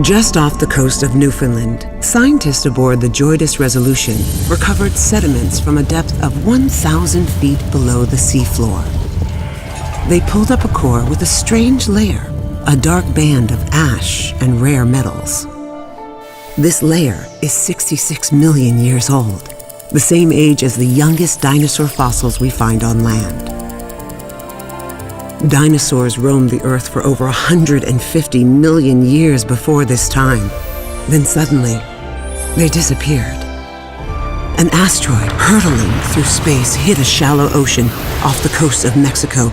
Just off the coast of Newfoundland, scientists aboard the JOIDES Resolution recovered sediments from a depth of 1,000 feet below the seafloor. They pulled up a core with a strange layer, a dark band of ash and rare metals. This layer is 66 million years old, the same age as the youngest dinosaur fossils we find on land. Dinosaurs roamed the Earth for over 150 million years before this time. Then suddenly, they disappeared. An asteroid hurtling through space hit a shallow ocean off the coast of Mexico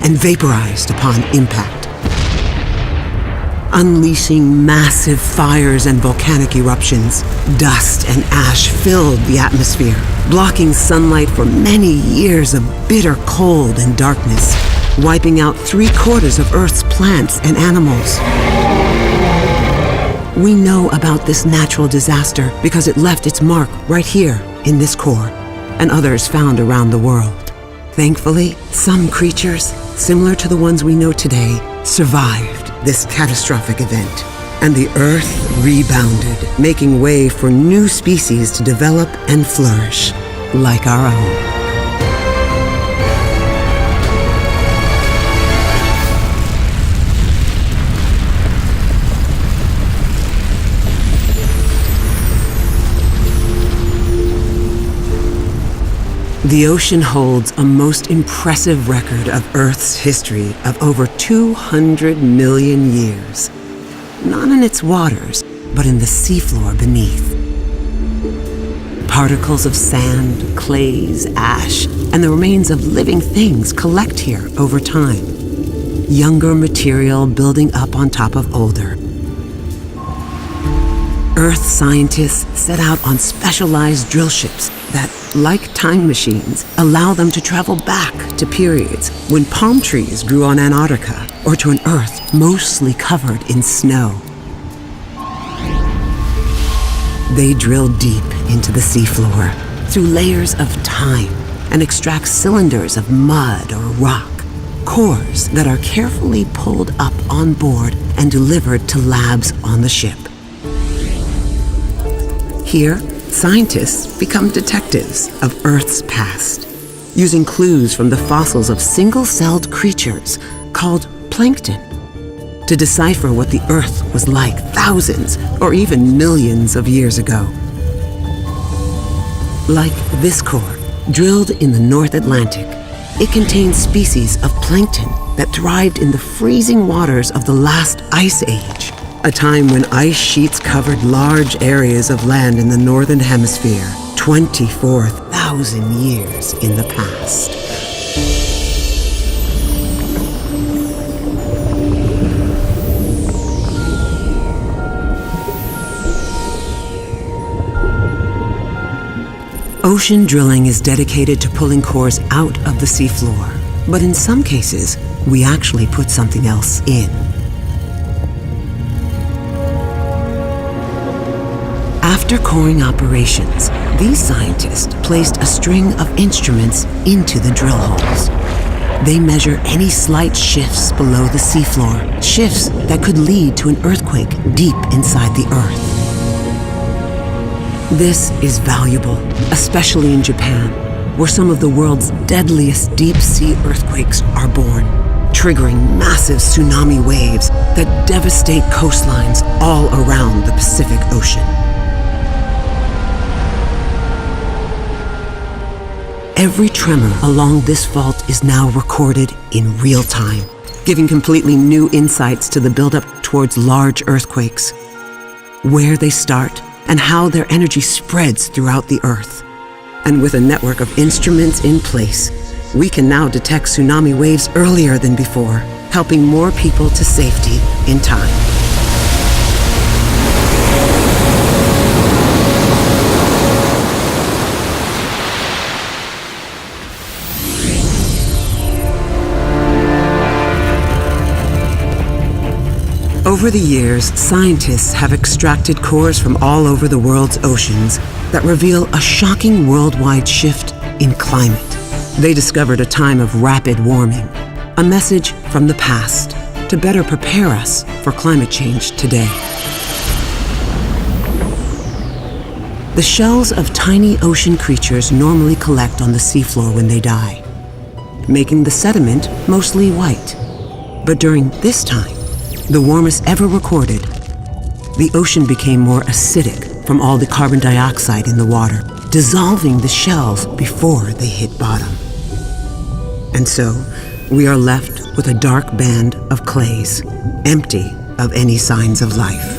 and vaporized upon impact, unleashing massive fires and volcanic eruptions. Dust and ash filled the atmosphere, blocking sunlight for many years of bitter cold and darkness, wiping out 3/4 of Earth's plants and animals. We know about this natural disaster because it left its mark right here in this core, and others found around the world. Thankfully, some creatures, similar to the ones we know today, survived this catastrophic event, and the Earth rebounded, making way for new species to develop and flourish, like our own. The ocean holds a most impressive record of Earth's history of over 200 million years. Not in its waters, but in the seafloor beneath. Particles of sand, clays, ash, and the remains of living things collect here over time. Younger material building up on top of older. Earth scientists set out on specialized drill ships that, like time machines, allow them to travel back to periods when palm trees grew on Antarctica, or to an Earth mostly covered in snow. They drill deep into the seafloor through layers of time and extract cylinders of mud or rock, cores that are carefully pulled up on board and delivered to labs on the ship. Here, scientists become detectives of Earth's past, using clues from the fossils of single-celled creatures called plankton to decipher what the Earth was like thousands or even millions of years ago. Like this core, drilled in the North Atlantic, it contains species of plankton that thrived in the freezing waters of the last ice age, a time when ice sheets covered large areas of land in the Northern Hemisphere, 24,000 years in the past. Ocean drilling is dedicated to pulling cores out of the seafloor, but in some cases, we actually put something else in. After coring operations, these scientists placed a string of instruments into the drill holes. They measure any slight shifts below the seafloor, shifts that could lead to an earthquake deep inside the Earth. This is valuable, especially in Japan, where some of the world's deadliest deep-sea earthquakes are born, triggering massive tsunami waves that devastate coastlines all around the Pacific Ocean. Every tremor along this fault is now recorded in real time, giving completely new insights to the buildup towards large earthquakes, where they start, and how their energy spreads throughout the Earth. And with a network of instruments in place, we can now detect tsunami waves earlier than before, helping more people to safety in time. Over the years, scientists have extracted cores from all over the world's oceans that reveal a shocking worldwide shift in climate. They discovered a time of rapid warming, a message from the past to better prepare us for climate change today. The shells of tiny ocean creatures normally collect on the seafloor when they die, making the sediment mostly white. But during this time, the warmest ever recorded, the ocean became more acidic from all the carbon dioxide in the water, dissolving the shells before they hit bottom. And so, we are left with a dark band of clays, empty of any signs of life.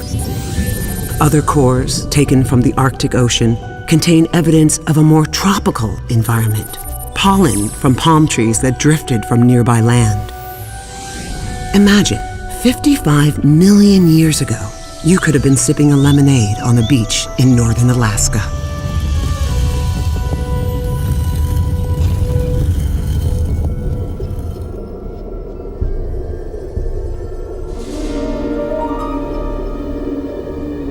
Other cores, taken from the Arctic Ocean, contain evidence of a more tropical environment, pollen from palm trees that drifted from nearby land. Imagine, 55 million years ago, you could have been sipping a lemonade on a beach in northern Alaska.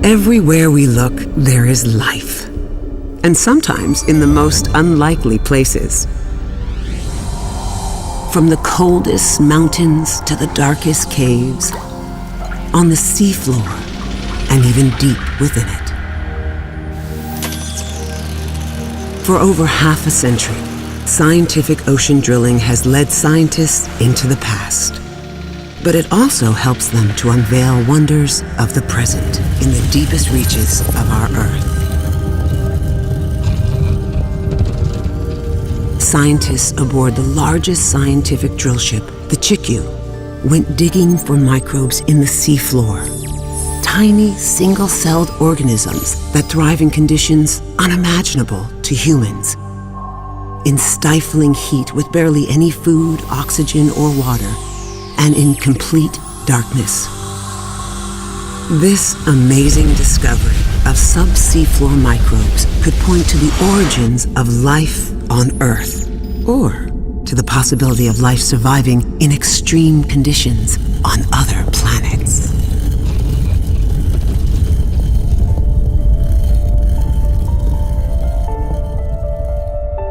Everywhere we look, there is life. And sometimes in the most unlikely places. From the coldest mountains to the darkest caves, on the seafloor, and even deep within it. For over half a century, scientific ocean drilling has led scientists into the past. But it also helps them to unveil wonders of the present in the deepest reaches of our Earth. Scientists aboard the largest scientific drill ship, the Chikyu, went digging for microbes in the seafloor. Tiny, single-celled organisms that thrive in conditions unimaginable to humans. In stifling heat with barely any food, oxygen, or water, and in complete darkness. This amazing discovery of sub-seafloor microbes could point to the origins of life on Earth, or to the possibility of life surviving in extreme conditions on other planets.